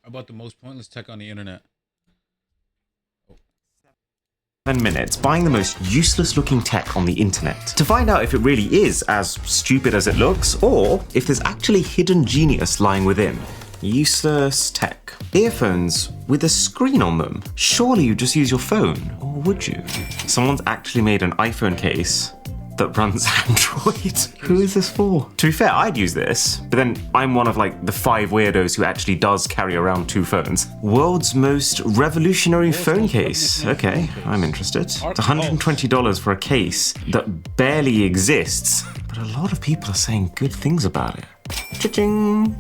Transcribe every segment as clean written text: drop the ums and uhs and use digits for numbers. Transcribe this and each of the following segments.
About the most pointless tech on the internet. 7 minutes buying the most useless looking tech on the internet to find out if it really is as stupid as it looks or if there's actually hidden genius lying within. Useless tech. Earphones with a screen on them. Surely you just use your phone, or would you? Someone's actually made an iPhone case that runs Android. Who is this for? To be fair, I'd use this, but then I'm one of like the 5 weirdos who actually does carry around 2 phones. World's most revolutionary phone case. Okay, I'm interested. It's $120 for a case that barely exists, but a lot of people are saying good things about it. Cha-ching!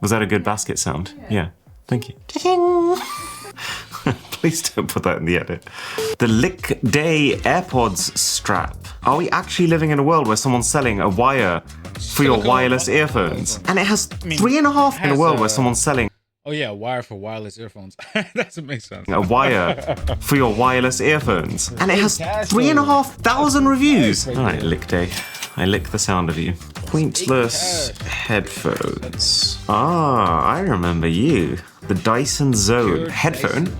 Was that a good basket sound? Yeah, thank you. Cha-ching! Please don't put that in the edit. The Lick Day AirPods strap. Are we actually living in a world where someone's selling a wire for your wireless earphones? And it has 3.5 in a world where someone's selling. Oh yeah, wire for wireless earphones. That doesn't make sense. A wire for your wireless earphones. And it has 3,500 reviews. All right, Lick Day. I lick the sound of you. Pointless headphones. Ah, I remember you. The Dyson Zone headphone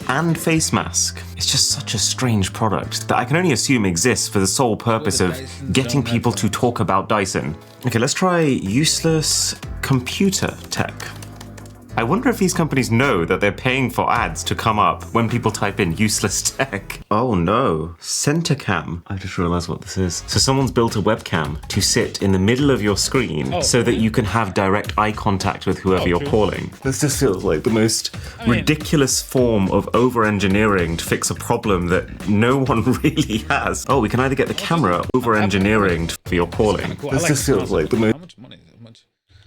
and face mask. It's just such a strange product that I can only assume exists for the sole purpose of getting people to talk about Dyson. Okay, let's try useless computer tech. I wonder if these companies know that they're paying for ads to come up when people type in useless tech. Oh no, Centacam. I just realized what this is. So someone's built a webcam to sit in the middle of your screen so that you can have direct eye contact with whoever you're calling. This just feels like the most ridiculous form of over-engineering to fix a problem that no one really has. Oh, we can either get the camera over-engineering for your calling. This just feels like the most... How much money? How much?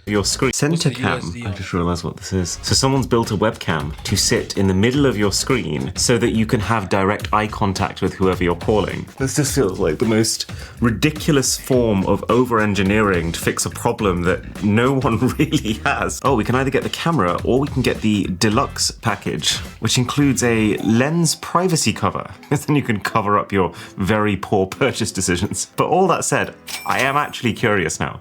Your screen. Centacam. I just realized what this is. So someone's built a webcam to sit in the middle of your screen so that you can have direct eye contact with whoever you're calling. This just feels like the most ridiculous form of over-engineering to fix a problem that no one really has. Oh, we can either get the camera or we can get the deluxe package, which includes a lens privacy cover. Then you can cover up your very poor purchase decisions. But all that said, I am actually curious now.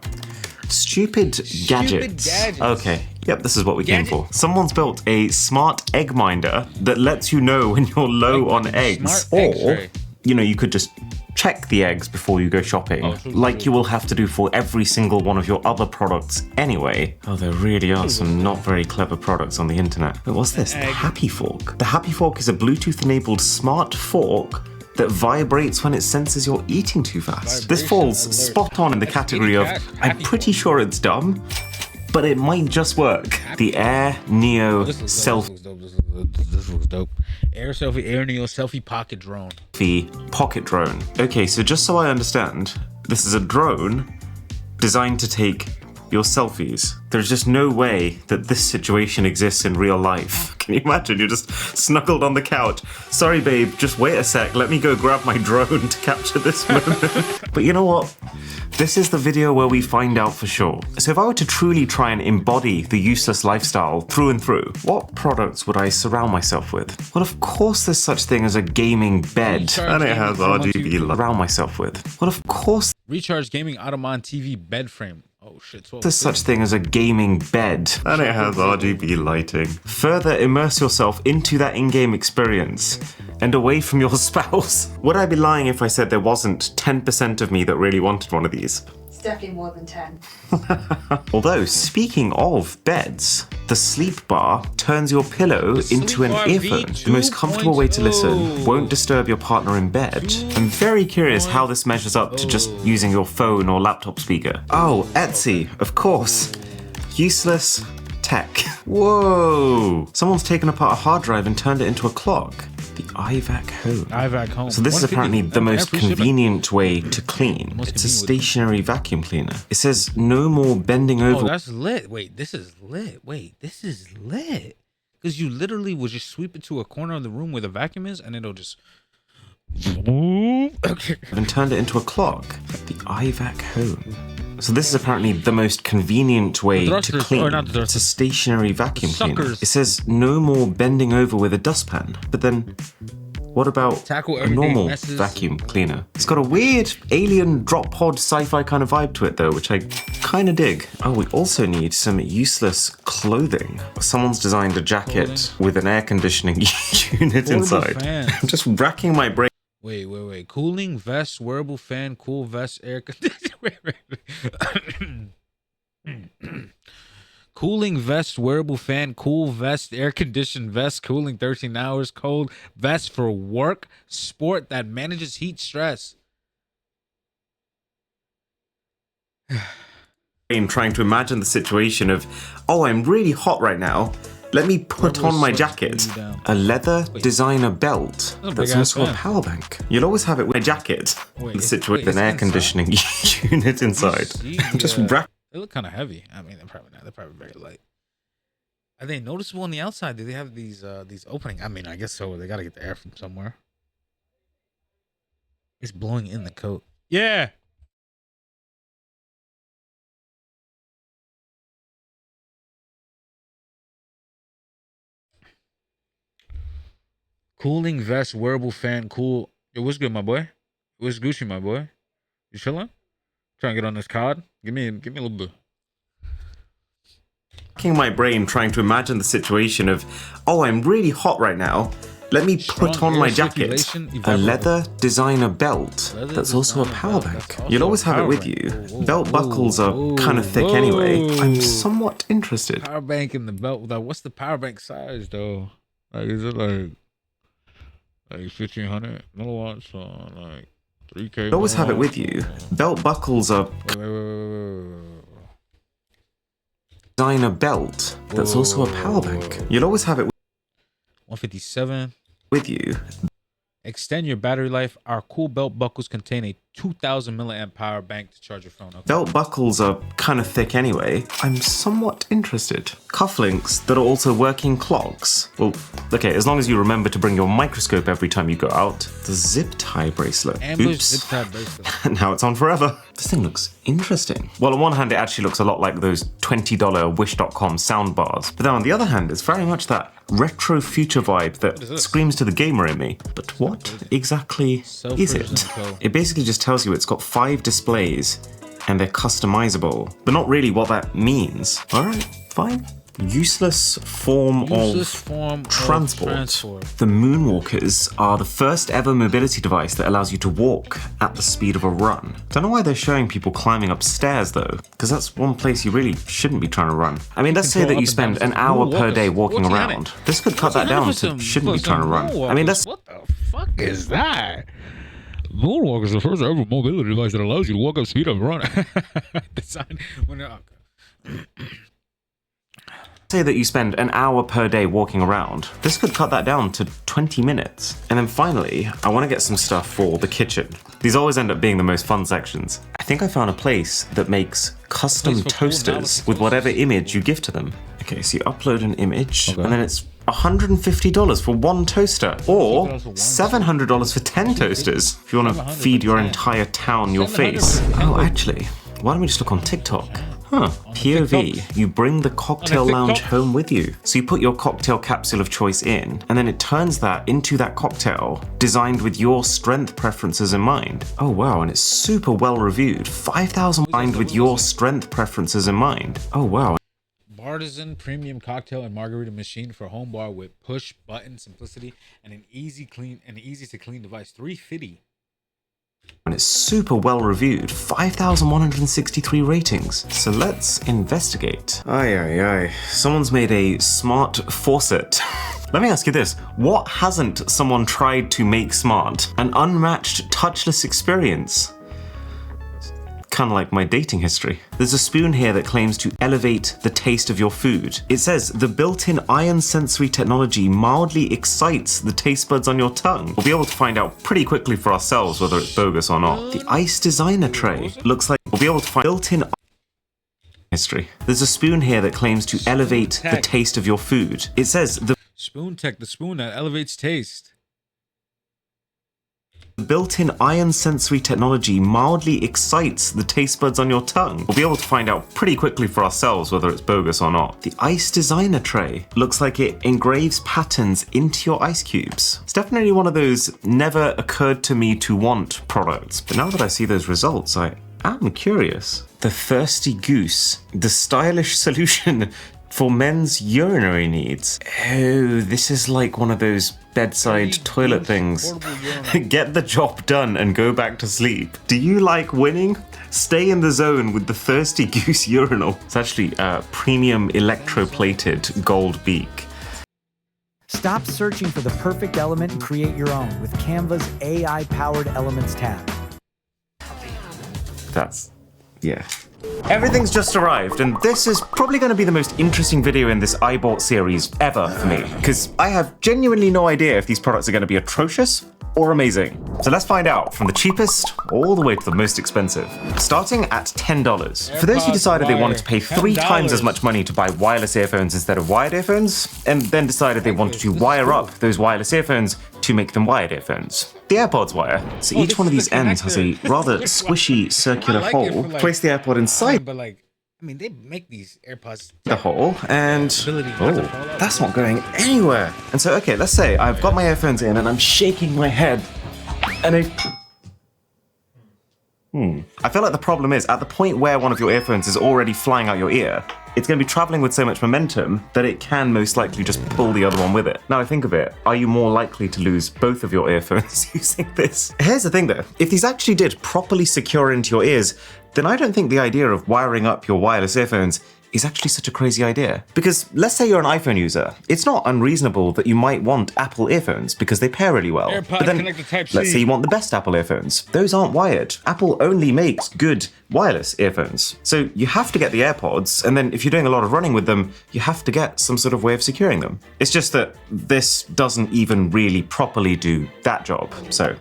Stupid gadgets. Okay, yep, this is what we came for. Someone's built a smart egg minder that lets you know when you're low on eggs. Or, you know, you could just check the eggs before you go shopping, like you will have to do for every single one of your other products anyway. Oh, there really are some not very clever products on the internet. But what's this? The Happy Fork. The Happy Fork is a Bluetooth-enabled smart fork that vibrates when it senses you're eating too fast. This falls spot on in the category of, I'm pretty sure it's dumb, but it might just work. The Air Neo Selfie. This looks dope. Air Neo Selfie Pocket Drone. Pocket drone. Okay, so just so I understand, this is a drone designed to take your selfies. There's just no way that this situation exists in real life. Can you imagine? You're just snuggled on the couch. Sorry, babe, just wait a sec. Let me go grab my drone to capture this moment. But you know what? This is the video where we find out for sure. So if I were to truly try and embody the useless lifestyle through and through, what products would I surround myself with? Well, of course there's such thing as a gaming bed. And it has RGB light. Surround myself with. Well, of course Recharge Gaming Audemars TV bed frame. Oh shit. there's such thing as a gaming bed. And it has RGB lighting. Further immerse yourself into that in-game experience and away from your spouse. Would I be lying if I said there wasn't 10% of me that really wanted one of these? It's definitely more than 10. Although, speaking of beds, the Sleep Bar turns your pillow into an earphone. The most comfortable way to listen, won't disturb your partner in bed. I'm very curious how this measures up to just using your phone or laptop speaker. Oh, Etsy, of course. Useless tech. Whoa! Someone's taken apart a hard drive and turned it into a clock. The iVac Home. iVac Home. So this is apparently the most convenient way to clean. It's a stationary vacuum cleaner. It says no more bending over. Oh, that's lit. Wait, this is lit. Wait, this is lit. Because you literally will just sweep it to a corner of the room where the vacuum is, and it'll just... Okay. And turned it into a clock. The iVac Home. So this is apparently the most convenient way to clean. It's a stationary vacuum cleaner. It says no more bending over with a dustpan. But then What about Tackle a everyday normal messes. vacuum cleaner? It's got a weird alien drop pod sci-fi kind of vibe to it though, which I kind of dig. Oh, we also need some useless clothing. Someone's designed a jacket with an air conditioning unit inside. Fans. I'm just racking my brain. Wait. Cooling vest, wearable fan, cool vest, air conditioning. Cooling vest, wearable fan, cool vest, air conditioned vest, cooling 13 hours, cold vest for work, sport that manages heat stress. Trying to imagine the situation of, oh, I'm really hot right now. Let me put on my jacket. A leather designer belt that's also a power bank. You'll always have it with a jacket. The situation with an air conditioning unit inside. Just wrap. They look kind of heavy. I mean, they're probably not. They're probably very light. Are they noticeable on the outside? Do they have these openings? I mean, I guess so. They got to get the air from somewhere. It's blowing in the coat. Yeah. Cooling vest, wearable fan, cool. Yo, what's good, my boy? What's Gucci, my boy? You chilling? Trying to get on this card? Give me a little bit. Racking my brain trying to imagine the situation of, oh, I'm really hot right now. Let me put on my jacket. A leather designer belt that's also a power bank. You'll always have it with you. Belt buckles are kind of thick anyway. I'm somewhat interested. Power bank in the belt. What's the power bank size though? Like, is it like 1500 milliwatts or like 3K? You'll always have it with you. Belt buckles are. Designer belt that's also a power bank. You'll always have it 157 with you. Extend your battery life. Our cool belt buckles contain a 2000 milliamp power bank to charge your phone. Okay. Belt buckles are kind of thick anyway. I'm somewhat interested. Cufflinks that are also working clocks. Well, okay, as long as you remember to bring your microscope every time you go out. The zip tie bracelet. Ambush zip tie bracelet. Now it's on forever. This thing looks interesting. Well, on one hand, it actually looks a lot like those $20 Wish.com sound bars. But then on the other hand, it's very much that retro future vibe that screams to the gamer in me. But what exactly is it? It basically just tells you it's got 5 displays and they're customizable, but not really what that means. All right, fine. Useless form of transport. The Moonwalkers are the first ever mobility device that allows you to walk at the speed of a run. Don't know why they're showing people climbing up stairs though, because that's one place you really shouldn't be trying to run. I mean, let's say that you spend an hour per day walking around. This could cut that down to shouldn't be trying to run. I mean, that's... What the fuck is that? Moonwalk is the first ever mobility device that allows you to walk up speed of a run. Design when say that you spend an hour per day walking around. This could cut that down to 20 minutes. And then finally, I want to get some stuff for the kitchen. These always end up being the most fun sections. I think I found a place that makes custom toasters with whatever image you give to them. Okay, so you upload an image, and then it's $150 for one toaster, or $700 for 10 toasters if you want to feed your entire town your face. Oh, actually, why don't we just look on TikTok? Huh, POV, you bring the cocktail lounge home with you. So you put your cocktail capsule of choice in, and then it turns that into that cocktail, designed with your strength preferences in mind. Oh wow, and it's super well reviewed. 5,000 designed with your strength preferences in mind. Oh wow. Artisan premium cocktail and margarita machine for home bar with push button simplicity and an easy to clean device. $350. And it's super well reviewed. 5,163 ratings. So let's investigate. Aye. Someone's made a smart faucet. Let me ask you this. What hasn't someone tried to make smart? An unmatched touchless experience. Kind of like my dating history. There's a spoon here that claims to elevate the taste of your food. It says the built-in ion sensory technology mildly excites the taste buds on your tongue. We'll be able to find out pretty quickly for ourselves whether it's bogus or not. The ice designer tray looks like we'll be able to find built-in history. There's a spoon here that claims to elevate the taste of your food. It says the Spoon Tech, the spoon that elevates taste. built-in ion sensory technology mildly excites the taste buds on your tongue. We'll be able to find out pretty quickly for ourselves whether it's bogus or not. The Ice Designer Tray looks like it engraves patterns into your ice cubes. It's definitely one of those never occurred to me to want products, but now that I see those results, I'm curious. The Thirsty Goose, the stylish solution for men's urinary needs. Oh, this is like one of those bedside toilet things. Get the job done and go back to sleep. Do you like winning? Stay in the zone with the Thirsty Goose urinal. It's actually a premium electroplated gold beak. Stop searching for the perfect element and create your own with Canva's AI-powered Elements tab. Yeah. Everything's just arrived, and this is probably going to be the most interesting video in this I Bought series ever for me, because I have genuinely no idea if these products are going to be atrocious or amazing. So let's find out, from the cheapest all the way to the most expensive. Starting at $10. For those who decided they wanted to pay 3 times as much money to buy wireless earphones instead of wired earphones, and then decided they wanted to wire up those wireless earphones to make them wired earphones. The AirPods wire. So each one of these ends has a rather squishy circular hole. Place the AirPod inside. But like, I mean, they make these AirPods the hole, and that's not going anywhere. And so, okay, let's say I've got my earphones in and I'm shaking my head, and I feel like the problem is, at the point where one of your earphones is already flying out your ear, it's going to be traveling with so much momentum that it can most likely just pull the other one with it. Now I think of it, are you more likely to lose both of your earphones using this? Here's the thing though, if these actually did properly secure into your ears, then I don't think the idea of wiring up your wireless earphones is actually such a crazy idea. Because let's say you're an iPhone user, it's not unreasonable that you might want Apple earphones because they pair really well. AirPod but then, connected Type-C. let's say you want the best Apple earphones. Those aren't wired. Apple only makes good wireless earphones. So you have to get the AirPods, and then if you're doing a lot of running with them, you have to get some sort of way of securing them. It's just that this doesn't even really properly do that job. So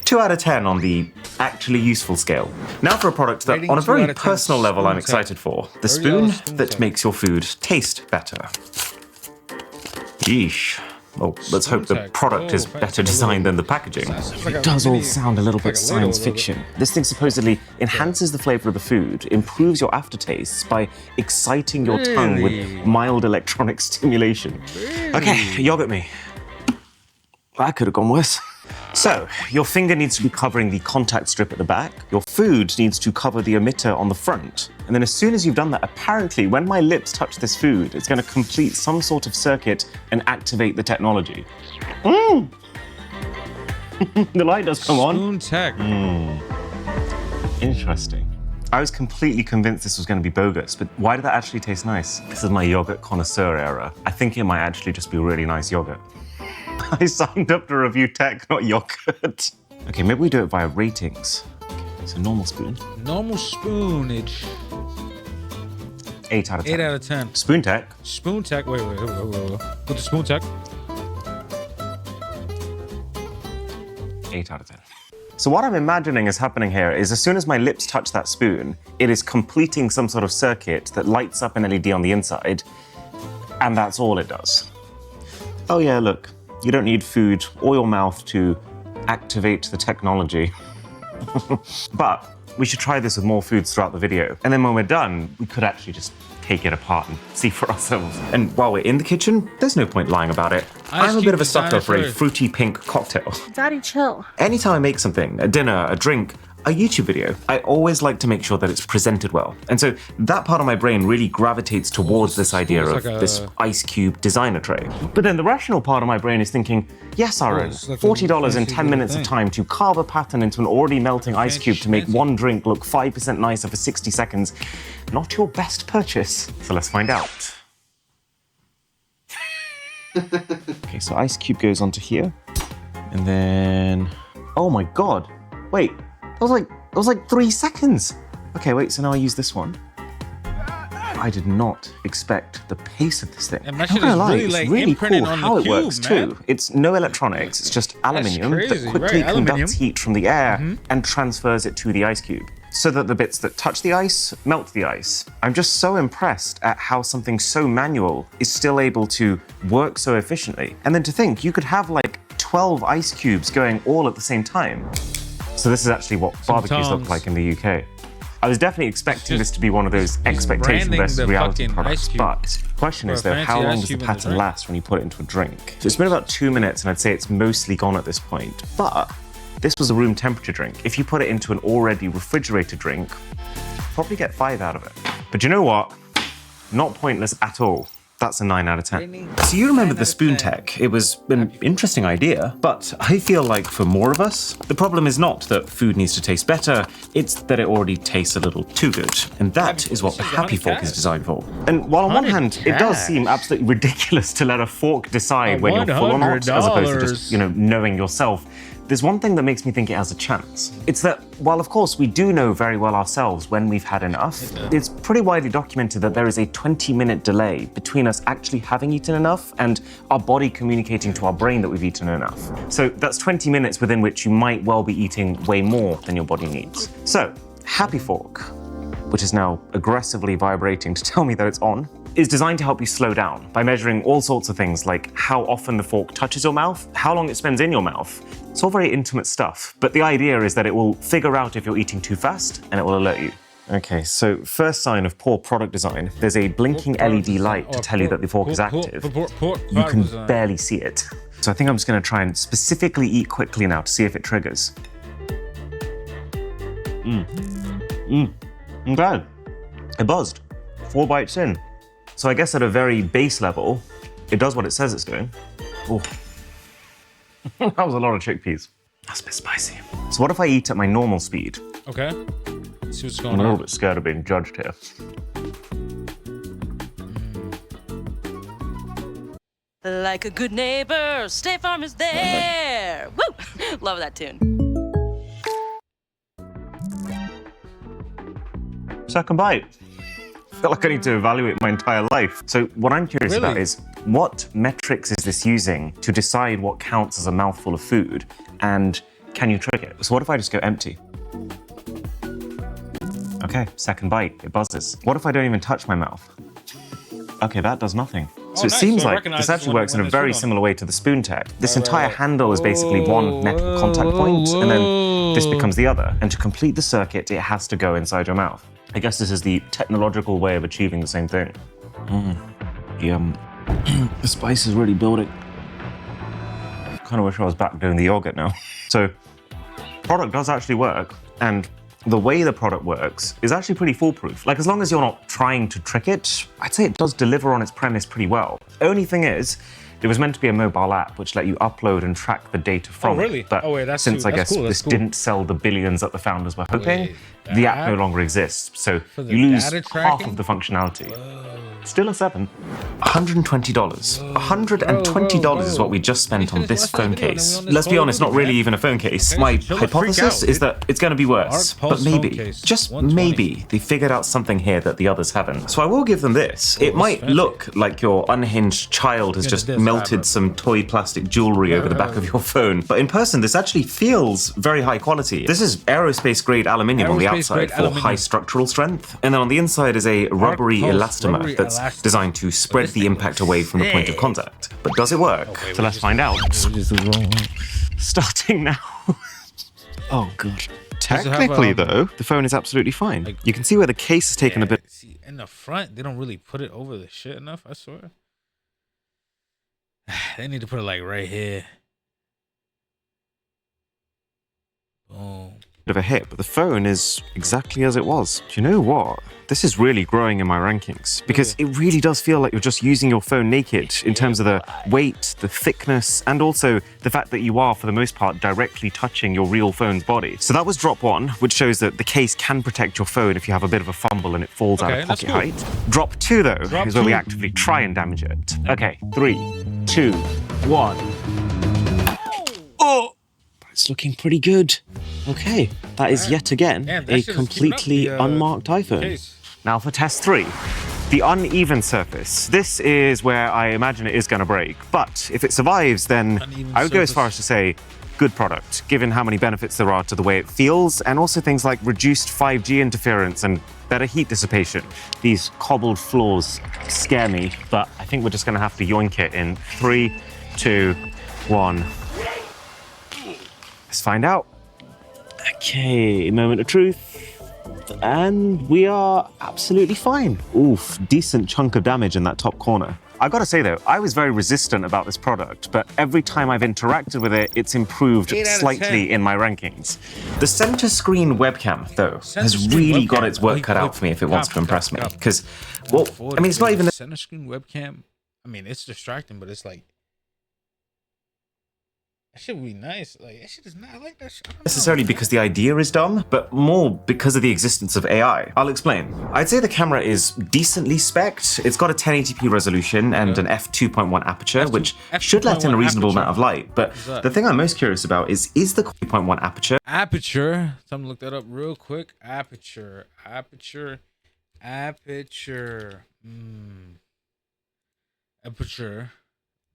2 out of 10 on the actually useful scale. Now for a product that, Rating on a 2 very out of 10 personal level, I'm spoon excited for. The spoon that makes your food taste better. Yeesh. Oh, let's hope the product is better designed than the packaging. It does all sound a little bit science fiction. This thing supposedly enhances the flavor of the food, improves your aftertastes by exciting your tongue with mild electronic stimulation. Okay, yogurt me. That could have gone worse. So, your finger needs to be covering the contact strip at the back, your food needs to cover the emitter on the front, and then as soon as you've done that, apparently when my lips touch this food, it's going to complete some sort of circuit and activate the technology. The light does come on. Spoon Tech. Interesting. I was completely convinced this was going to be bogus, but why did that actually taste nice? This is my yogurt connoisseur era. I think it might actually just be really nice yogurt. I signed up to review tech, not yogurt. Okay, maybe we do it via ratings. Okay, so normal spoon. Normal spoonage. 8 out of 10. 8 out of 10. Spoon tech. Spoon Tech. Wait. Put the Spoon Tech. 8 out of 10. So what I'm imagining is happening here is as soon as my lips touch that spoon, it is completing some sort of circuit that lights up an LED on the inside, and that's all it does. Oh yeah, look. You don't need food or your mouth to activate the technology. But we should try this with more foods throughout the video. And then when we're done, we could actually just take it apart and see for ourselves. And while we're in the kitchen, there's no point lying about it. I'm a bit of a sucker for a fruity pink cocktail. Daddy, chill. Anytime I make something, a dinner, a drink, a YouTube video, I always like to make sure that it's presented well. And so that part of my brain really gravitates towards this idea of this ice cube designer tray. But then the rational part of my brain is thinking, yes, Aaron, $40 and 10 minutes of time to carve a pattern into an already melting ice cube to make one drink look 5% nicer for 60 seconds. Not your best purchase. So let's find out. Okay, so ice cube goes onto here. And then, oh my God, wait. That was like 3 seconds. Okay, wait, so now I use this one. I did not expect the pace of this thing. And that shit is really, really cool how it works too. It's no electronics, it's just aluminium that quickly conducts heat from the air and transfers it to the ice cube, so that the bits that touch the ice melt the ice. I'm just so impressed at how something so manual is still able to work so efficiently. And then to think you could have like 12 ice cubes going all at the same time. So this is actually what barbecues look like in the UK. I was definitely expecting this to be one of those expectation versus reality products, but the question is though, how long does the pattern last when you put it into a drink? So it's been about 2 minutes and I'd say it's mostly gone at this point, but this was a room temperature drink. If you put it into an already refrigerated drink, probably get 5 out of it. But you know what? Not pointless at all. That's a 9 out of 10. So you remember the spoon tech. It was an interesting idea, but I feel like for more of us, the problem is not that food needs to taste better, it's that it already tastes a little too good. And that is what the Happy Fork is designed for. And while on one hand, it does seem absolutely ridiculous to let a fork decide when you're full or not, as opposed to just, knowing yourself, there's one thing that makes me think it has a chance. It's that, while of course we do know very well ourselves when we've had enough, it's pretty widely documented that there is a 20-minute delay between us actually having eaten enough and our body communicating to our brain that we've eaten enough. So that's 20 minutes within which you might well be eating way more than your body needs. So, Happy Fork, which is now aggressively vibrating to tell me that it's on, is designed to help you slow down by measuring all sorts of things like how often the fork touches your mouth, how long it spends in your mouth. It's all very intimate stuff, but the idea is that it will figure out if you're eating too fast and it will alert you. Okay, so first sign of poor product design, there's a blinking LED light to tell you that the fork is active. You can barely see it. So I think I'm just gonna try and specifically eat quickly now to see if it triggers. Okay, it buzzed. 4 bites in. So I guess at a very base level, it does what it says it's doing. Oh, that was a lot of chickpeas. That's a bit spicy. So what if I eat at my normal speed? Okay. Let's see what's going on. I'm a little bit scared of being judged here. Like a good neighbor, State Farm is there. Woo! Love that tune. Second bite. I feel like I need to evaluate my entire life. So what I'm curious about is, what metrics is this using to decide what counts as a mouthful of food? And can you trick it? So what if I just go empty? Okay, second bite, it buzzes. What if I don't even touch my mouth? Okay, that does nothing. So it seems like this actually works in a very similar way to the spoon tech. This entire handle is basically one metal contact point, and then this becomes the other. And to complete the circuit, it has to go inside your mouth. I guess this is the technological way of achieving the same thing. The spice is really building. Kind of wish I was back doing the yogurt now. So, product does actually work, and the way the product works is actually pretty foolproof. Like, as long as you're not trying to trick it, I'd say it does deliver on its premise pretty well. Only thing is, it was meant to be a mobile app which let you upload and track the data from it. But since I guess this didn't sell the billions that the founders were hoping, the app no longer exists. So you lose half of the functionality. Still a 7. $120. $120 is what we just spent on this phone case. Let's be honest, not really even a phone case. My hypothesis is that it's going to be worse. But maybe, just maybe, they figured out something here that the others haven't. So I will give them this. It might look like your unhinged child has just melted some toy plastic jewelry over the back of your phone. But in person, this actually feels very high quality. This is aerospace grade aluminium on the outside for high structural strength. And then on the inside is a rubbery elastomer that's designed to spread the impact away from the point of contact. But does it work? So let's find out. Starting now. Oh god. Technically though, the phone is absolutely fine. You can see where the case has taken a bit. See, in the front, they don't really put it over the shit enough, I swear. They need to put it like right here. Boom. Of a hit, but the phone is exactly as it was. Do you know what? This is really growing in my rankings because it really does feel like you're just using your phone naked in terms of the weight, the thickness, and also the fact that you are, for the most part, directly touching your real phone's body. So that was drop 1, which shows that the case can protect your phone if you have a bit of a fumble and it falls out of pocket height. Drop 2, though, is where we actively try and damage it. Okay, 3, 2, 1. Oh! It's looking pretty good. Okay, that is yet again a completely unmarked iPhone. Now for test 3, the uneven surface. This is where I imagine it is going to break, but if it survives, then I would go as far as to say good product, given how many benefits there are to the way it feels, and also things like reduced 5G interference and better heat dissipation. These cobbled floors scare me, but I think we're just going to have to yoink it in 3, 2, 1. Let's find out. Okay, moment of truth. And we are absolutely fine. Oof, decent chunk of damage in that top corner. I gotta say though, I was very resistant about this product, but every time I've interacted with it, it's improved slightly in my rankings. The center screen webcam, though, has really got its work cut out for me if it wants to impress me. Because, well, I mean, it's not even the center screen webcam. I mean, it's distracting, but it's like, that shit would be nice. Like, that shit is not, I like that shit. necessarily because the idea is dumb, but more because of the existence of AI. I'll explain. I'd say the camera is decently spec'd. It's got a 1080p resolution and an f2.1 aperture, which should let in a reasonable amount of light. But the thing I'm most curious about is the 2.1 aperture? Aperture. Someone look that up real quick. Aperture. Aperture.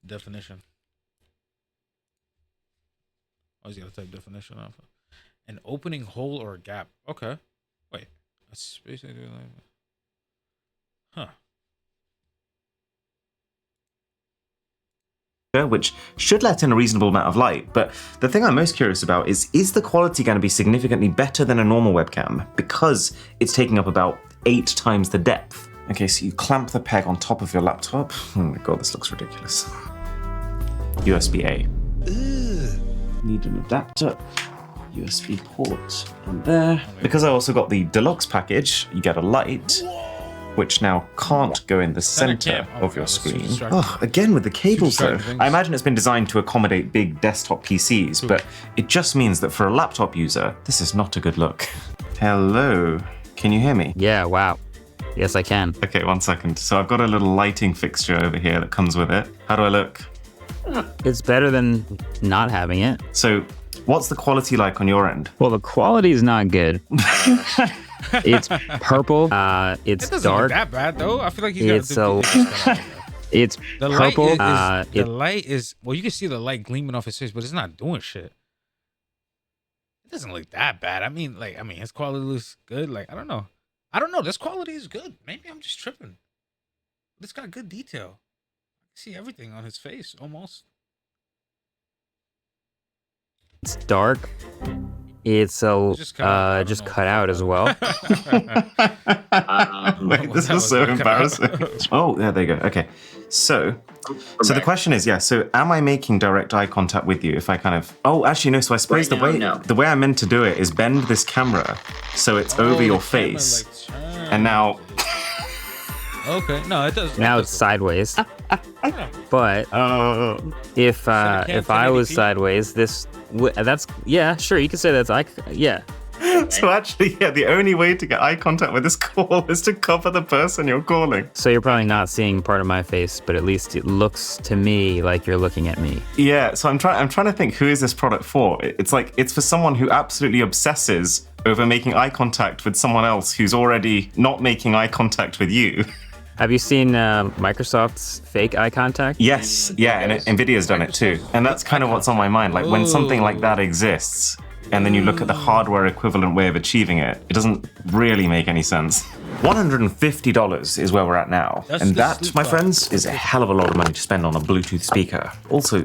Definition. Always gotta type definition off. An opening hole or a gap. Okay. Wait. A space. Huh. Which should let in a reasonable amount of light. But the thing I'm most curious about is the quality going to be significantly better than a normal webcam? Because it's taking up about 8 times the depth. Okay, so you clamp the peg on top of your laptop. Oh my god, this looks ridiculous. USB-A. Need an adapter, USB port in there. Because I also got the deluxe package, you get a light, which now can't go in the center of your screen. Oh, again with the cables though. I imagine it's been designed to accommodate big desktop PCs, but it just means that for a laptop user, this is not a good look. Hello, can you hear me? Yeah, wow. Yes, I can. Okay, 1 second. So I've got a little lighting fixture over here that comes with it. How do I look? It's better than not having it. So what's the quality like on your end? Well, the quality is not good. It's purple. It's It doesn't dark. look that bad though. I feel like he's It's got It's the purple. light is, the light is, well, you can see the light gleaming off his face, but it's not doing shit. It doesn't look that bad. I mean, his quality looks good. Like, I don't know. This quality is good. Maybe I'm just tripping. But it's got good detail. I see everything on his face almost. It's dark. It's just cut out as well. Wait, this is so embarrassing. Oh, yeah, there you go. Okay. So the question is, so am I making direct eye contact with you if I kind of... Oh, actually, no. So I suppose the way I meant to do it is bend this camera so it's over your face. And now... Okay, no, it does. Now it's sideways. But if I was sideways, that's sure, you could say that's So actually, the only way to get eye contact with this call is to cover the person you're calling. So you're probably not seeing part of my face, but at least it looks to me like you're looking at me. Yeah, so I'm trying to think, who is this product for? It's like, it's for someone who absolutely obsesses over making eye contact with someone else who's already not making eye contact with you. Have you seen Microsoft's fake eye contact? Yes, and NVIDIA's done it too. And that's kind of what's on my mind. Like, when something like that exists, and then you look at the hardware equivalent way of achieving it, it doesn't really make any sense. $150 is where we're at now. And that, my friends, is a hell of a lot of money to spend on a Bluetooth speaker. Also,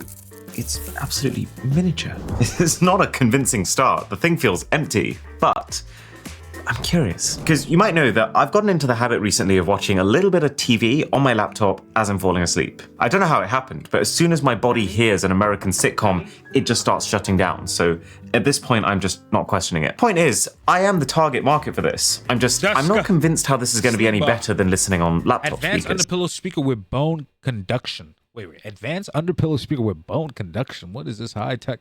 it's absolutely miniature. It's not a convincing start. The thing feels empty, but I'm curious, because you might know that I've gotten into the habit recently of watching a little bit of TV on my laptop as I'm falling asleep. I don't know how it happened, but as soon as my body hears an American sitcom, it just starts shutting down. So at this point, I'm just not questioning it. Point is, I am the target market for this. I'm not convinced how this is going to be any better than listening on laptop Advanced speakers. underpillow speaker with bone conduction. Wait. Advanced underpillow speaker with bone conduction. What is this high tech?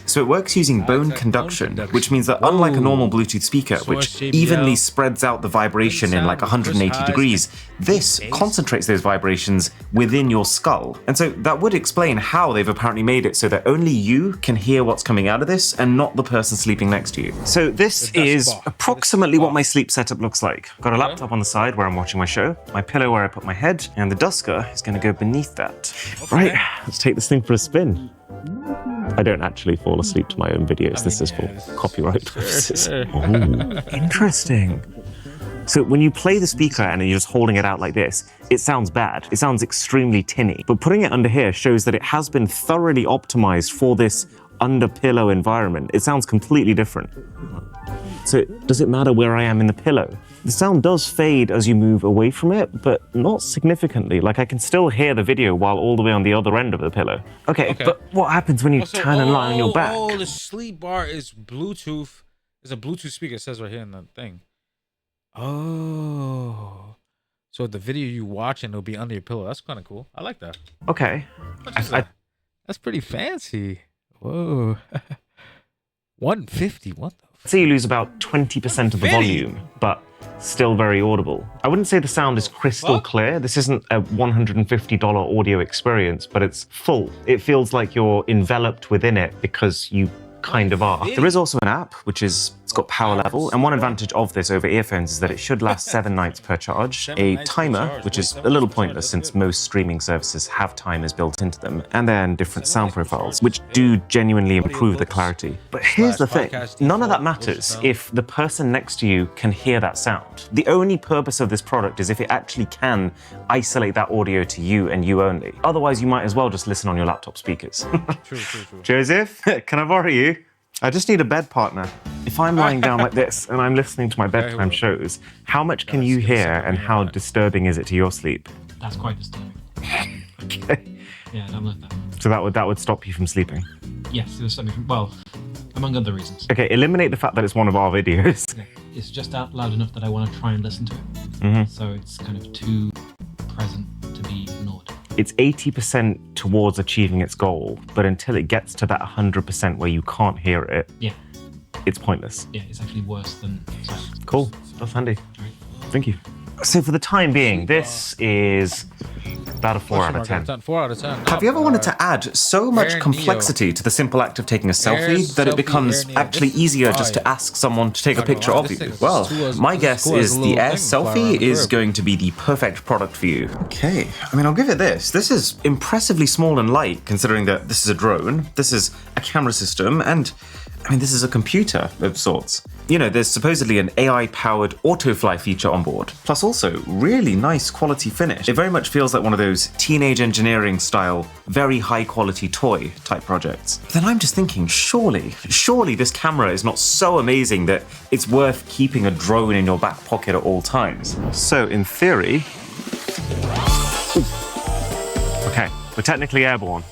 So it works using bone conduction, which means that unlike a normal Bluetooth speaker, which evenly spreads out the vibration in like 180 degrees, this concentrates those vibrations within your skull. And so that would explain how they've apparently made it so that only you can hear what's coming out of this and not the person sleeping next to you. So this is approximately what my sleep setup looks like. I've got a laptop on the side where I'm watching my show, my pillow where I put my head, and the dusker is going to go beneath that. Right, let's take this thing for a spin. I don't actually fall asleep to my own videos. This is for copyright purposes. Oh, interesting. So when you play the speaker and you're just holding it out like this, it sounds bad. It sounds extremely tinny. But putting it under here shows that it has been thoroughly optimized for this under pillow environment, it sounds completely different. So does it matter where I am in the pillow? The sound does fade as you move away from it, but not significantly. Like I can still hear the video while all the way on the other end of the pillow. Okay. But what happens when you turn and lie on your back? Oh, the sleep bar is Bluetooth. There's a Bluetooth speaker, it says right here in the thing. Oh. So the video you watch and it'll be under your pillow. That's kind of cool. I like that. Okay. That's pretty fancy. Whoa. 150. What the? Say you lose about 20% of the volume, but still very audible. I wouldn't say the sound is crystal clear. This isn't a $150 audio experience, but it's full. It feels like you're enveloped within it because you kind of are. There is also an app, which is, it's got power level, and one advantage of this over earphones is that it should last 7 nights per charge, a timer, which is a little pointless since most streaming services have timers built into them, and then different sound profiles, which do genuinely improve the clarity. But here's the thing, none of that matters if the person next to you can hear that sound. The only purpose of this product is if it actually can isolate that audio to you and you only. Otherwise, you might as well just listen on your laptop speakers. True. Joseph, can I borrow you? I just need a bed partner. If I'm lying down like this and I'm listening to my bedtime shows, how much can you hear and how disturbing is it to your sleep? That's quite disturbing. Okay. Yeah, don't like that. So that would stop you from sleeping? Yes, it was something, well, among other reasons. Okay, eliminate the fact that it's one of our videos. Okay. It's just out loud enough that I want to try and listen to it. So it's kind of too present to be ignored. It's 80% towards achieving its goal, but until it gets to that 100% where you can't hear it, it's pointless. Yeah, it's actually worse than silence. Cool, that's handy. Right. Thank you. So for the time being, this is about a 4 out of 10. 4 out of 10. Have you ever wanted to add so much complexity to the simple act of taking a selfie that it becomes actually easier just to ask someone to take a picture of you? Well, my guess is the Air Selfie is going to be the perfect product for you. Okay, I mean, I'll give it this. This is impressively small and light, considering that this is a drone, this is a camera system, and I mean, this is a computer of sorts. You know, there's supposedly an AI-powered autofly feature on board, plus also really nice quality finish. It very much feels like one of those teenage engineering style, very high quality toy type projects. But then I'm just thinking, surely this camera is not so amazing that it's worth keeping a drone in your back pocket at all times. So in theory, okay, we're technically airborne.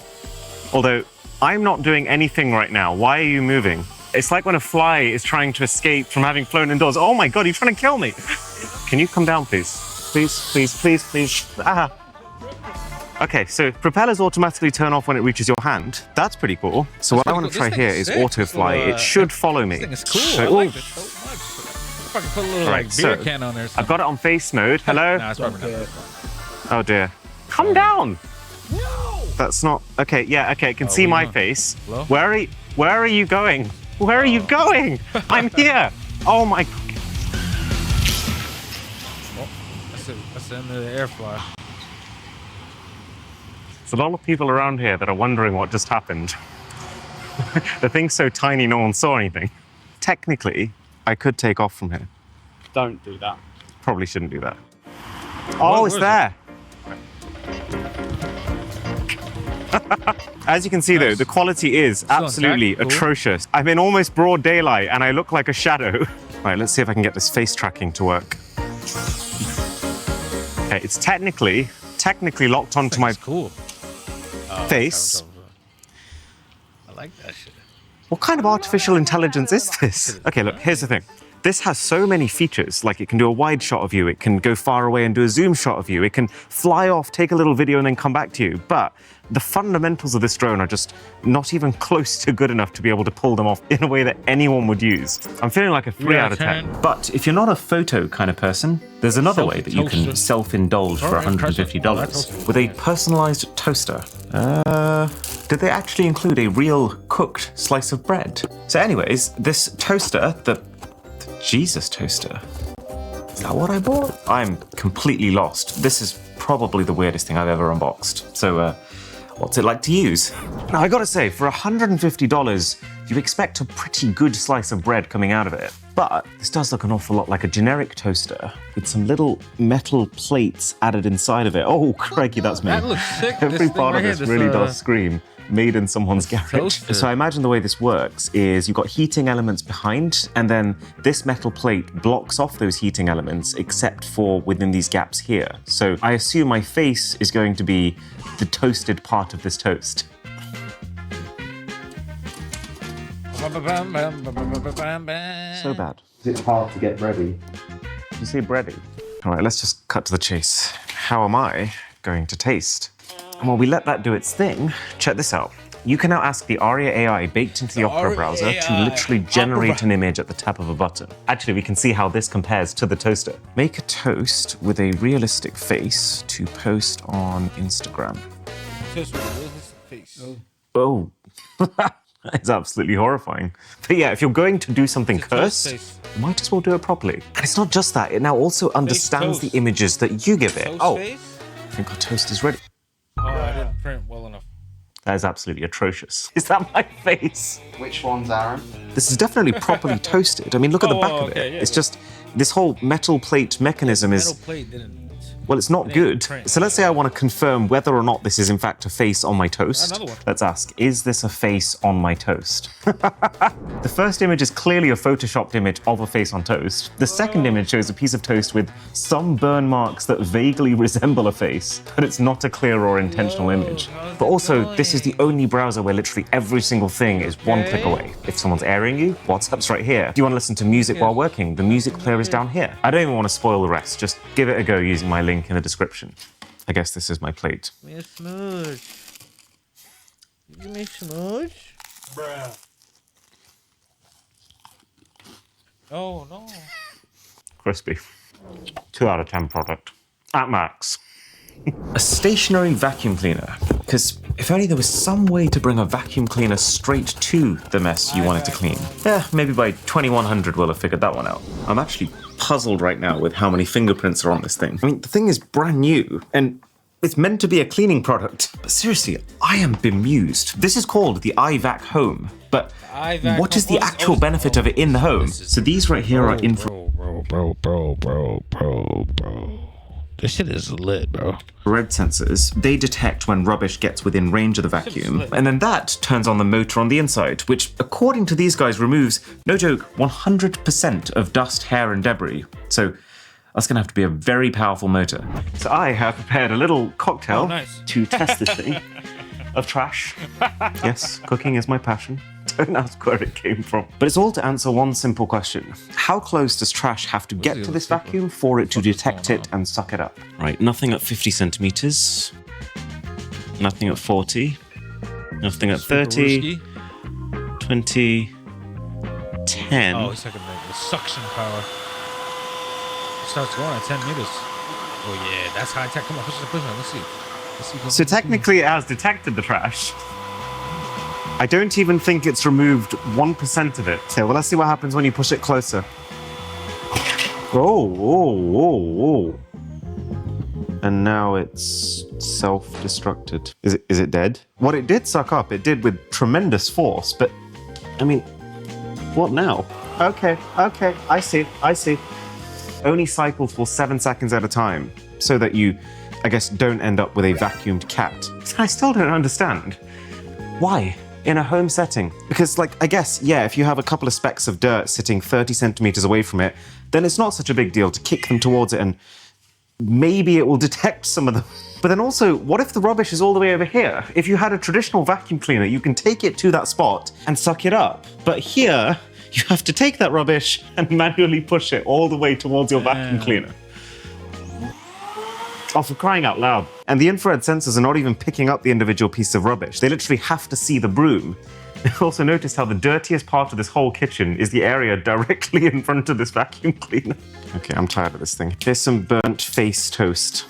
Although, I'm not doing anything right now. Why are you moving? It's like when a fly is trying to escape from having flown indoors. Oh my God, you're trying to kill me. Can you come down, please? Please. Ah. Okay, so propellers automatically turn off when it reaches your hand. That's pretty cool. So what I want to try here is autofly. It should follow me. This thing is cool. I like this so much. If I can put a little beer can on there. I've got it on face mode. Hello? Nah, it's probably not. Oh dear. Come down. No. That's not okay. Yeah, okay. I can see my face. Hello? Where are you going? Where are you going? I'm here. Oh my. Oh, that's the end of the air fly. There's a lot of people around here that are wondering what just happened. The thing's so tiny, no one saw anything. Technically, I could take off from here. Don't do that. Probably shouldn't do that. Oh, it's there. As you can see, though, the quality is absolutely atrocious. I'm in almost broad daylight and I look like a shadow. Right, let's see if I can get this face tracking to work. Okay, it's technically locked onto my face. I like that shit. What kind of artificial intelligence is this? Okay, look, here's the thing. This has so many features, like it can do a wide shot of you, it can go far away and do a zoom shot of you, it can fly off, take a little video and then come back to you. But the fundamentals of this drone are just not even close to good enough to be able to pull them off in a way that anyone would use. I'm feeling like a 3 out of 10. But if you're not a photo kind of person, there's another way that you can self-indulge for $150 with a personalized toaster. Did they actually include a real cooked slice of bread? So anyways, this toaster, the Jesus toaster. Is that what I bought? I'm completely lost. This is probably the weirdest thing I've ever unboxed. So, what's it like to use? Now, I gotta say, for $150, you expect a pretty good slice of bread coming out of it. But this does look an awful lot like a generic toaster with some little metal plates added inside of it. Oh, crikey, that's me. That looks sick. Every part of this really does scream made in someone's garage. Toaster. So I imagine the way this works is you've got heating elements behind, and then this metal plate blocks off those heating elements except for within these gaps here. So I assume my face is going to be the toasted part of this toast. So bad. It's hard to get ready. You say bready? All right, let's just cut to the chase. How am I going to taste? Well, we let that do its thing. Check this out. You can now ask the Aria AI baked into the Opera browser to literally generate an image at the tap of a button. Actually, we can see how this compares to the toaster. Make a toast with a realistic face to post on Instagram. Toast with a realistic face. Oh, it's absolutely horrifying. But yeah, if you're going to do something cursed, you might as well do it properly. And it's not just that, it now also understands the images that you give it. Oh, I think our toast is ready. Oh, I didn't print well enough. That is absolutely atrocious. Is that my face? Which one's Aaron? This is definitely properly toasted. I mean, look at the back of it. It's just, this whole metal plate mechanism is... Metal plate didn't... Well, it's not good. So let's say I want to confirm whether or not this is in fact a face on my toast. Another one. Let's ask, is this a face on my toast? The first image is clearly a photoshopped image of a face on toast. The second image shows a piece of toast with some burn marks that vaguely resemble a face, but it's not a clear or intentional image. But also, this is the only browser where literally every single thing is one click away. If someone's airing you, WhatsApp's right here. Do you want to listen to music while working? The music player is down here. I don't even want to spoil the rest. Just give it a go using my link in the description. I guess this is my plate. Give me a smooch. Give me a smooch. Bruh. Oh, no. Crispy. 2 out of 10 product. At max. A stationary vacuum cleaner. Because if only there was some way to bring a vacuum cleaner straight to the mess you wanted to clean. Yeah, maybe by 2100 we'll have figured that one out. I'm actually puzzled right now with how many fingerprints are on this thing. I mean, the thing is brand new, and it's meant to be a cleaning product. But seriously, I am bemused. This is called the iVac Home, but what is the actual benefit of it in the home? So these right here are infrared This shit is lit, bro. sensors. They detect when rubbish gets within range of the vacuum, and then that turns on the motor on the inside, which, according to these guys, removes, no joke, 100% of dust, hair, and debris. So that's gonna have to be a very powerful motor. So I have prepared a little cocktail to test this thing of trash. Yes, cooking is my passion. Don't ask where it came from. But it's all to answer one simple question. How close does trash have to get to this vacuum for it to detect it and suck it up? Right, nothing at 50 centimeters. Nothing at 40. Nothing at 30. 20. 10. Oh, it's like the suction power. It starts going at 10 meters. Oh, yeah, that's high tech. Come on, push it. Let's see. So technically it has detected the trash. I don't even think it's removed 1% of it. Okay, well, let's see what happens when you push it closer. Oh. And now it's self-destructed. Is it dead? What it did suck up, it did with tremendous force, but I mean, what now? Okay, I see. Only cycles for 7 seconds at a time, so that you, I guess, don't end up with a vacuumed cat. I still don't understand. Why? In a home setting? Because, like, I guess, yeah, if you have a couple of specks of dirt sitting 30 centimeters away from it, then it's not such a big deal to kick them towards it and maybe it will detect some of them. But then also, what if the rubbish is all the way over here? If you had a traditional vacuum cleaner, you can take it to that spot and suck it up. But here, you have to take that rubbish and manually push it all the way towards your vacuum cleaner. Oh, for crying out loud. And the infrared sensors are not even picking up the individual piece of rubbish. They literally have to see the broom. I've also noticed how the dirtiest part of this whole kitchen is the area directly in front of this vacuum cleaner. Okay, I'm tired of this thing. Here's some burnt face toast.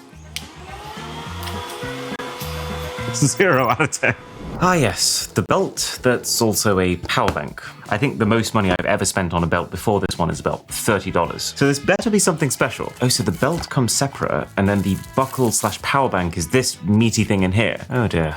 0 out of 10. Ah yes, the belt that's also a power bank. I think the most money I've ever spent on a belt before this one is about $30. So this better be something special. Oh, so the belt comes separate, and then the buckle/power bank is this meaty thing in here. Oh dear.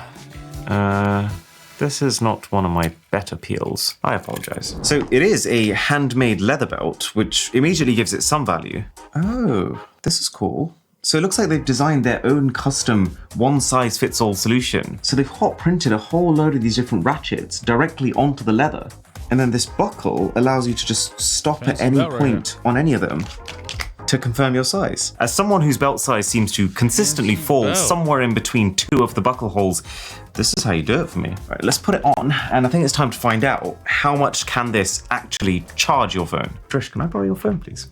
This is not one of my better peels. I apologize. So it is a handmade leather belt, which immediately gives it some value. Oh, this is cool. So it looks like they've designed their own custom one-size-fits-all solution. So they've hot printed a whole load of these different ratchets directly onto the leather. And then this buckle allows you to just stop at any point on any of them to confirm your size. As someone whose belt size seems to consistently fall somewhere in between two of the buckle holes, this is how you do it for me. Right, let's put it on, and I think it's time to find out how much can this actually charge your phone. Drish, can I borrow your phone, please?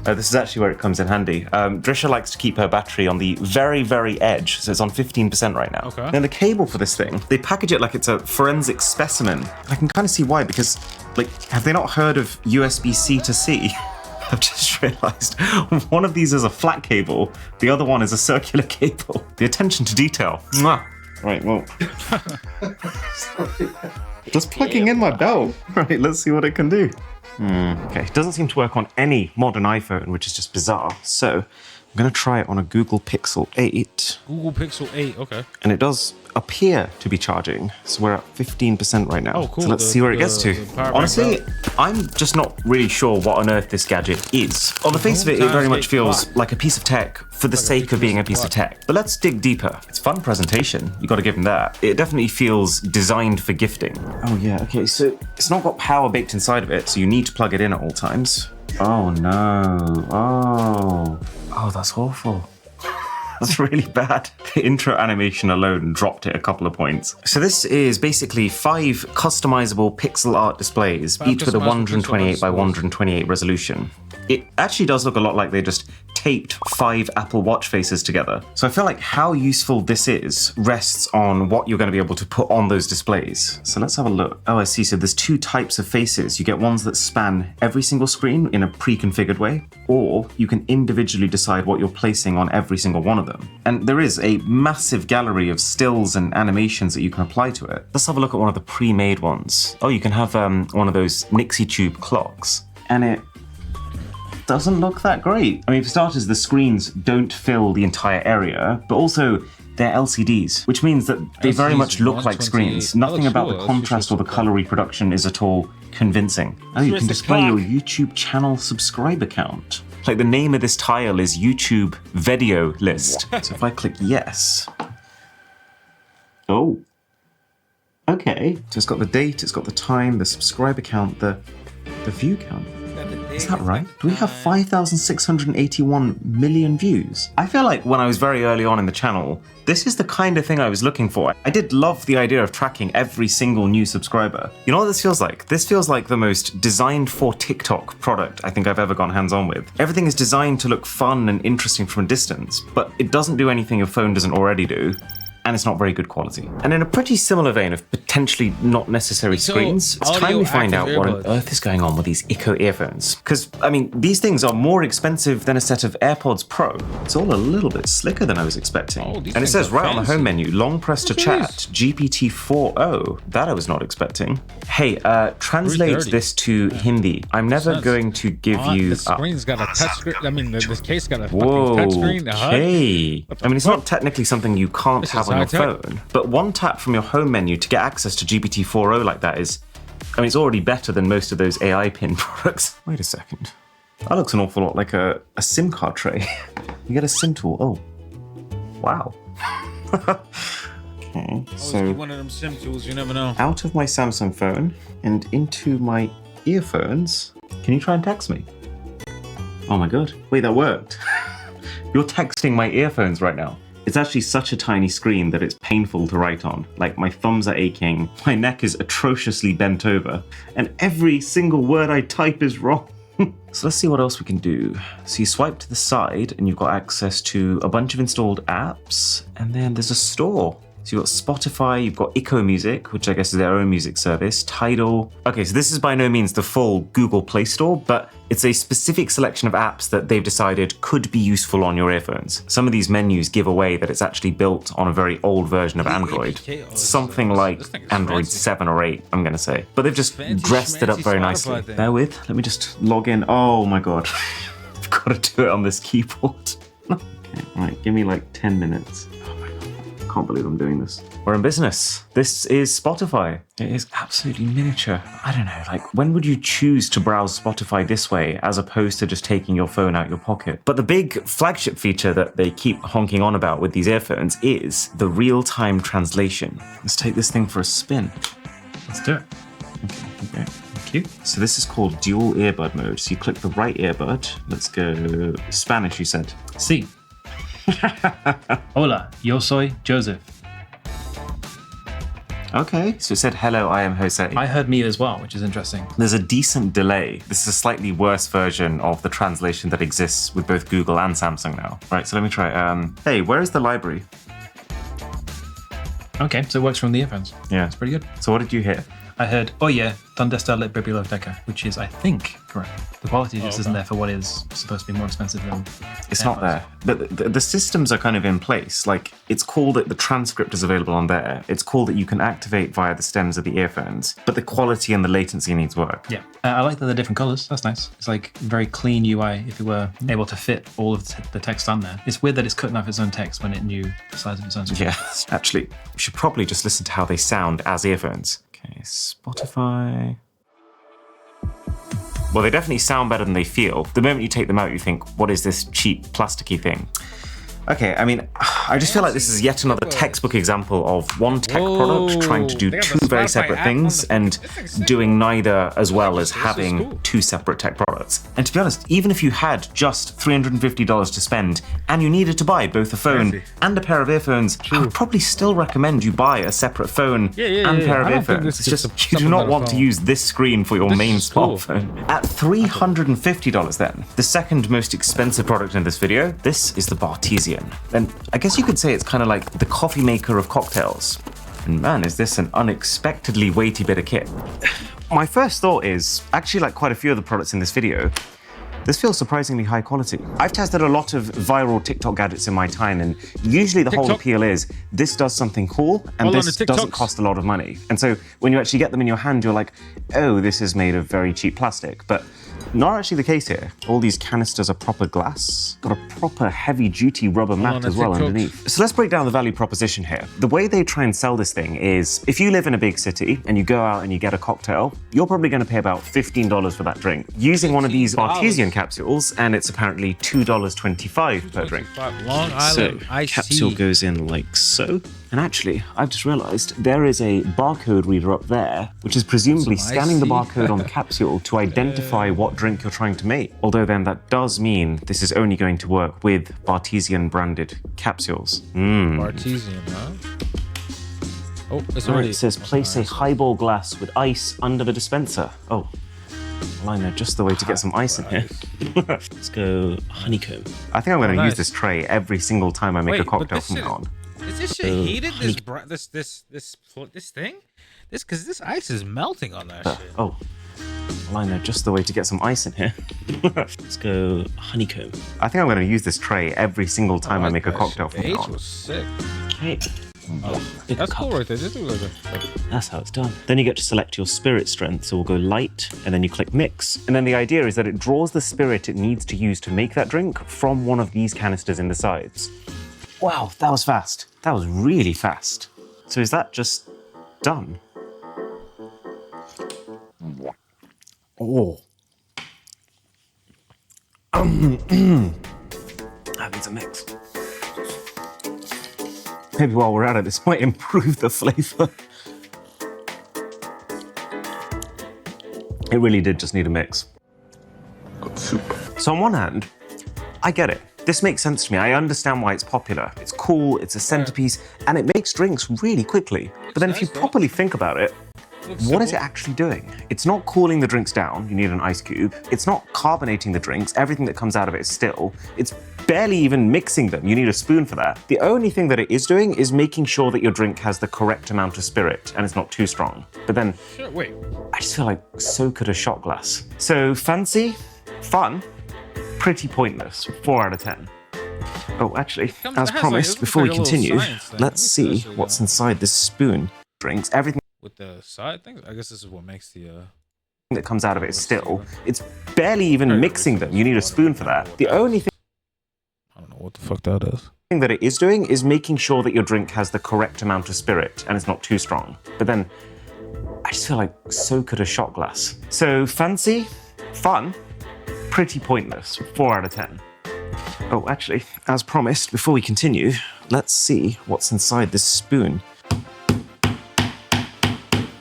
This is actually where it comes in handy. Drisha likes to keep her battery on the very, very edge, so it's on 15% right now. Okay. Then the cable for this thing, they package it like it's a forensic specimen. I can kind of see why, because, like, have they not heard of USB-C to C? I've just realized one of these is a flat cable, the other one is a circular cable. The attention to detail. Mwah. Right, well. Just plugging in my belt. Right, let's see what it can do. Okay, it doesn't seem to work on any modern iPhone, which is just bizarre. So I'm going to try it on a Google Pixel 8. Google Pixel 8, okay. And it does appear to be charging. So we're at 15% right now. Oh, cool. So let's see where it gets to. Honestly, I'm just not really sure what on earth this gadget is. On the face of it, it very much feels like a piece of tech for the sake of being a piece of tech. But let's dig deeper. It's fun presentation. You got to give them that. It definitely feels designed for gifting. Oh yeah, okay. So it's not got power baked inside of it, so you need to plug it in at all times. Oh no. Oh, that's awful. That's really bad. The intro animation alone dropped it a couple of points. So this is basically 5 customizable pixel art displays, each with a 128 by 128 resolution. It actually does look a lot like they just taped 5 Apple Watch faces together. So I feel like how useful this is rests on what you're going to be able to put on those displays. So let's have a look. Oh, I see. So there's 2 types of faces. You get ones that span every single screen in a pre-configured way, or you can individually decide what you're placing on every single one of them. And there is a massive gallery of stills and animations that you can apply to it. Let's have a look at one of the pre-made ones. Oh, you can have one of those Nixie tube clocks. And it doesn't look that great. I mean, for starters, the screens don't fill the entire area, but also they're LCDs, which means that they very much look like screens. Nothing about the contrast or the color reproduction is at all convincing. Oh, you can display your YouTube channel subscriber count. Like the name of this tile is YouTube video list. So if I click yes. Oh. Okay. So it's got the date, it's got the time, the subscriber count, the view count. Is that right? Do we have 5,681 million views? I feel like when I was very early on in the channel, this is the kind of thing I was looking for. I did love the idea of tracking every single new subscriber. You know what this feels like? This feels like the most designed for TikTok product I think I've ever gone hands-on with. Everything is designed to look fun and interesting from a distance, but it doesn't do anything your phone doesn't already do. And it's not very good quality. And in a pretty similar vein of potentially not necessary screens, it's time we find out what on earth is going on with these Echo earphones. Because, I mean, these things are more expensive than a set of AirPods Pro. It's all a little bit slicker than I was expecting. And it says right on the home menu, long press to chat, GPT-4o. That I was not expecting. Hey, translate this to Hindi. I'm never going to give you... The screen's got a touch screen. I mean, this case got a fucking Whoa, touch screen. okay. I mean, it's not technically something you can't have on your phone, but one tap from your home menu to get access to GPT-4o like that is, I mean, it's already better than most of those AI pin products. Wait a second. That looks an awful lot like a SIM card tray. You get a SIM tool. Oh, wow. Okay, so one of them SIM tools, you never know. Out of my Samsung phone and into my earphones. Can you try and text me? Oh my god. Wait, that worked. You're texting my earphones right now. It's actually such a tiny screen that it's painful to write on. Like, my thumbs are aching, my neck is atrociously bent over, and every single word I type is wrong. So let's see what else we can do. So you swipe to the side and you've got access to a bunch of installed apps, and then there's a store. So you've got Spotify, you've got Echo Music, which I guess is their own music service, Tidal. Okay, so this is by no means the full Google Play Store, but it's a specific selection of apps that they've decided could be useful on your earphones. Some of these menus give away that it's actually built on a very old version of Android. Something like Android 7 or 8, I'm gonna say. But they've just dressed it up very nicely. Bear with, let me just log in. Oh my god. I've got to do it on this keyboard. Okay, right, give me like 10 minutes. can't believe I'm doing this. We're in business. This is Spotify. It is absolutely miniature. I don't know, like, when would you choose to browse Spotify this way as opposed to just taking your phone out your pocket? But the big flagship feature that they keep honking on about with these earphones is the real-time translation. Let's take this thing for a spin. Let's do it. Okay. Thank you. So this is called dual earbud mode. So you click the right earbud. Let's go Spanish, you said. Sí. Hola, yo soy Joseph. Okay, so it said, hello, I am Jose. I heard me as well, which is interesting. There's a decent delay. This is a slightly worse version of the translation that exists with both Google and Samsung now. Right, so let me try. Hey, where is the library? Okay, so it works from the earphones. Yeah. It's pretty good. So what did you hear? I heard, oye, ¿dónde está la biblioteca? Which is, I think, correct. The quality just isn't there for what is supposed to be more expensive than It's not there. But the systems are kind of in place. Like, it's cool that the transcript is available on there. It's cool that you can activate via the stems of the earphones. But the quality and the latency needs work. Yeah. I like that they're different colors. That's nice. It's like very clean UI if you were able to fit all of the text on there. It's weird that it's cutting off its own text when it knew the size of its own screen. Yeah, actually, we should probably just listen to how they sound as earphones. Okay, Spotify. Well, they definitely sound better than they feel. The moment you take them out, you think, what is this cheap plasticky thing? Okay, I mean, I just feel like this is yet another textbook example of one tech product trying to do They got two the very Spotify separate app things on the- and This thing's sick. doing neither as well as This is having cool. two separate tech products. And to be honest, even if you had just $350 to spend and you needed to buy both a phone Crazy. and a pair of earphones, I would probably still recommend you buy a separate phone and a pair of I don't think earphones. this It's is just, just you do something not on a want to phone. use this screen for your This main is cool. smartphone. At $350 then, the second most expensive product in this video, this is the Bartesian. And I guess you could say it's kind of like the coffee maker of cocktails. And man, is this an unexpectedly weighty bit of kit. My first thought is, actually like quite a few of the products in this video, this feels surprisingly high quality. I've tested a lot of viral TikTok gadgets in my time, and usually the whole TikTok. appeal is this does something cool, and All on this the doesn't TikToks. cost a lot of money. And so when you actually get them in your hand, you're like, oh, this is made of very cheap plastic. But not actually the case here. All these canisters are proper glass. Got a proper heavy-duty rubber mat on the as well TikToks. underneath. So let's break down the value proposition here. The way they try and sell this thing is, if you live in a big city and you go out and you get a cocktail, you're probably going to pay about $15 for that drink. Using one of these $15. Bartesian capsules, and it's apparently $2.25 per drink. Long Island iced capsule tea. goes in like so. And actually, I've just realized there is a barcode reader up there, which is presumably Some scanning the iced tea. barcode on the capsule to identify what drink you're trying to make. Although then that does mean this is only going to work with Bartesian branded capsules. Bartesian, huh? Oh, it's Alright, already. it says place a highball glass with ice under the dispenser. Oh, well, I know just the way to get some ice in here. Let's go honeycomb. I think I'm going to nice. use this tray every single time I make a Wait, but cocktail this from is- now on. Is this shit heated? This thing? Because this ice is melting on that shit. Oh, well, I know just the way to get some ice in here. Let's go honeycomb. I think I'm going to use this tray every single time I make a That cocktail shit. from The now H on. was sick. Okay. Big That's cup. cool right there. This looks like That's how it's done. Then you get to select your spirit strength. So we'll go light, and then you click mix. And then the idea is that it draws the spirit it needs to use to make that drink from one of these canisters in the sides. Wow, that was fast. That was really fast. So is that just done? Oh. That needs a mix. Maybe while we're at it, this might improve the flavor. It really did just need a mix. So on one hand, I get it. This makes sense to me. I understand why it's popular. It's cool, it's a centerpiece, and it makes drinks really quickly. But then if you nice, though. properly think about it, what is it actually doing? It's not cooling the drinks down, you need an ice cube. It's not carbonating the drinks, everything that comes out of it is still. It's barely even mixing them, you need a spoon for that. The only thing that it is doing is making sure that your drink has the correct amount of spirit and it's not too strong. But then, Sure, wait. I just feel like so could a shot glass. So fancy, fun, pretty pointless, 4 out of 10. Oh, actually, Comes- as it has, promised, like, it before we looks like a little continue, science thing. let's What's this? see what's inside this spoon. Drinks, everything With the side things? I guess this is what makes the that comes out of it is still. It's barely even mixing them. You need a spoon for that. The only thing I don't know what the fuck that is. thing that it is doing is making sure that your drink has the correct amount of spirit and it's not too strong. But then I just feel like so could a shot glass. So fancy, fun, pretty pointless. 4 out of 10. Oh, actually, as promised, before we continue, let's see what's inside this spoon.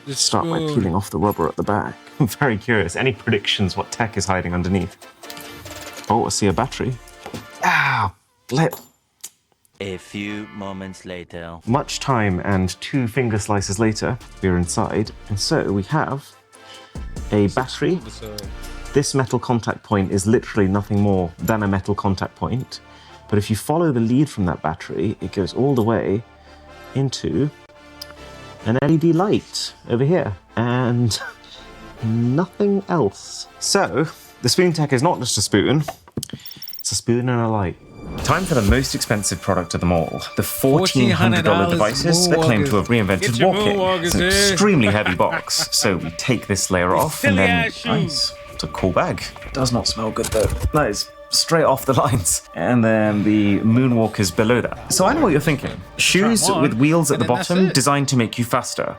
Start by peeling off the rubber at the back. I'm very curious. Any predictions what tech is hiding underneath? Oh, I see a battery. Ah, A few moments later. Much time and 2 finger slices later, we're inside. And so we have a battery. This metal contact point is literally nothing more than a metal contact point. But if you follow the lead from that battery, it goes all the way into an LED light over here. And nothing else. So, the spoon tech is not just a spoon, it's a spoon and a light. Time for the most expensive product of them all. The $1,400 devices that claim to have reinvented walking. It's an extremely heavy box, so we take this layer off and then... Nice. It's a cool bag. It does not smell good though. That is straight off the lines. And then the Moonwalkers below that. So I know what you're thinking. Shoes with wheels at the bottom designed to make you faster.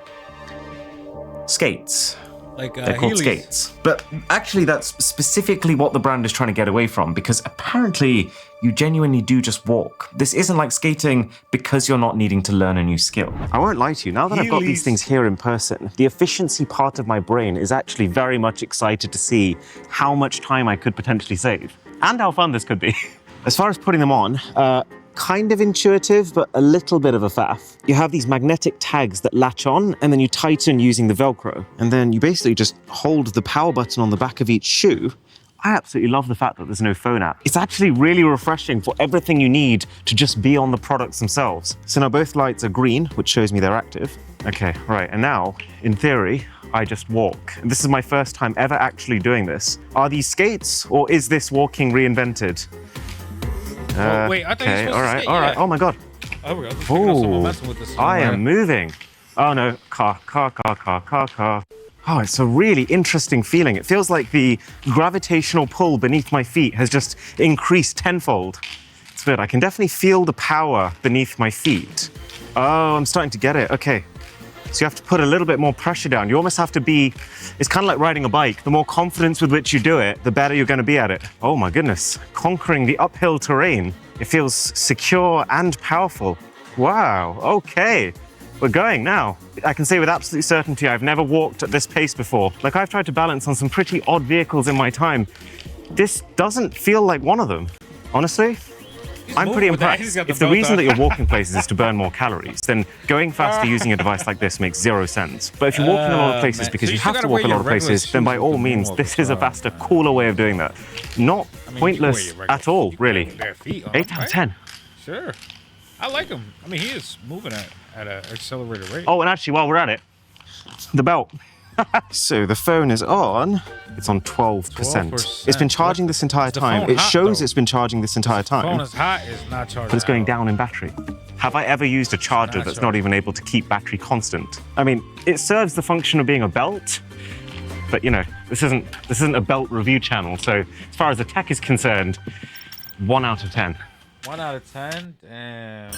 Skates. Like They're called skates. But actually that's specifically what the brand is trying to get away from, because apparently you genuinely do just walk. This isn't like skating because you're not needing to learn a new skill. I won't lie to you, now that I've got these things here in person, the efficiency part of my brain is actually very much excited to see how much time I could potentially save and how fun this could be. As far as putting them on, kind of intuitive, but a little bit of a faff. You have these magnetic tags that latch on, and then you tighten using the Velcro. And then you basically just hold the power button on the back of each shoe. I absolutely love the fact that there's no phone app. It's actually really refreshing for everything you need to just be on the products themselves. So now both lights are green, which shows me they're active. Okay, right, and now, in theory, I just walk. This is my first time ever actually doing this. Are these skates, or is this walking reinvented? Oh, wait, I thought you were supposed to skate, all right. yeah. Oh my God. Oh, we got someone messing with this. I am moving. Oh no, car. Oh, it's a really interesting feeling. It feels like the gravitational pull beneath my feet has just increased tenfold. It's weird. I can definitely feel the power beneath my feet. Oh, I'm starting to get it. Okay. So you have to put a little bit more pressure down. You almost have to be, it's kind of like riding a bike. The more confidence with which you do it, the better you're going to be at it. Oh my goodness, conquering the uphill terrain. It feels secure and powerful. Wow, okay. We're going now. I can say with absolute certainty I've never walked at this pace before. Like, I've tried to balance on some pretty odd vehicles in my time. This doesn't feel like one of them, honestly. I'm pretty impressed. If the reason that you're walking places is to burn more calories, then going faster using a device like this makes 0 sense. But if you're walking a lot of places because you have to walk a lot of places, then by all means, this is a faster, cooler way of doing that. Not pointless at all, really. 8 out of 10. Sure. I like him. I mean, he is moving at an accelerated rate. Oh, and actually, while we're at it, the belt. So the phone is on. It's on 12%. It's been charging this entire time. It shows it's been charging this entire time. The phone is hot, it's not charging. But it's going down in battery. Have I ever used a charger that's not even able to keep battery constant? I mean, it serves the function of being a belt, but you know, this isn't a belt review channel. So as far as the tech is concerned, 1 out of 10. 1 out of 10? Damn.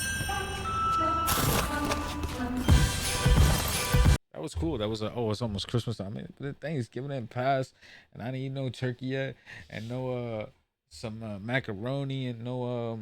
That was cool. That was it's almost Christmas time. I mean, the Thanksgiving didn't pass, and I didn't eat no turkey yet, and no some macaroni, and no